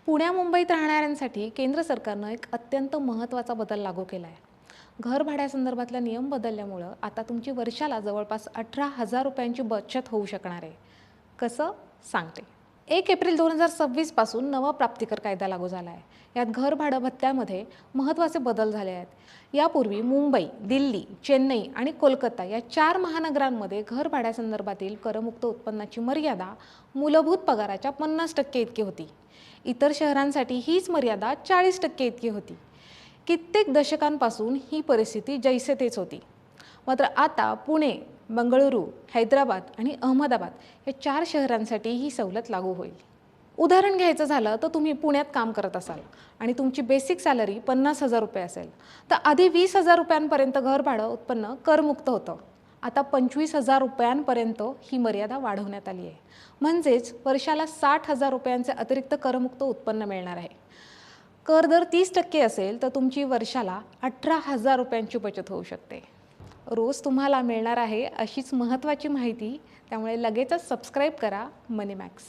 पुण्या मुंबईत राहणाऱ्यांसाठी केंद्र सरकारनं एक अत्यंत महत्त्वाचा बदल लागू केला आहे. घर भाड्यासंदर्भातला नियम बदलल्यामुळं आता तुमची वर्षाला जवळपास 18,000 रुपयांची बचत होऊ शकणार आहे. कसं सांगते. 1 एप्रिल 2026 पासून नवा प्राप्तिकर कायदा लागू झाला आहे. यात घर भाडं भत्त्यामध्ये महत्त्वाचे बदल झाले आहेत. यापूर्वी मुंबई, दिल्ली, चेन्नई आणि कोलकाता या 4 महानगरांमध्ये घर भाड्यासंदर्भातील करमुक्त उत्पन्नाची मर्यादा मूलभूत पगाराच्या 50% इतकी होती. इतर शहरांसाठी हीच मर्यादा 40% इतकी होती. कित्येक दशकांपासून ही परिस्थिती जैसे तेच होती. मात्र आता पुणे, बंगळुरू, हैदराबाद आणि अहमदाबाद या 4 शहरांसाठी ही सवलत लागू होईल. उदाहरण घ्यायचं झालं तर तुम्ही पुण्यात काम करत असाल आणि तुमची बेसिक सॅलरी 50,000 रुपये असेल तर आधी 20,000 रुपयांपर्यंत घर भाडं उत्पन्न करमुक्त होतं. आता 25,000 रुपयांपर्यंत ही मर्यादा वाढवण्यात आली आहे. म्हणजेच वर्षाला 60,000 रुपयांचे अतिरिक्त करमुक्त उत्पन्न मिळणार आहे. कर दर 30% असेल तर तुमची वर्षाला 18,000 रुपयांची बचत होऊ शकते. रोज तुम्हाला मिळणार आहे अशीच महत्त्वाची माहिती. त्यामुळे लगेचच सबस्क्राईब करा मनी मॅक्स.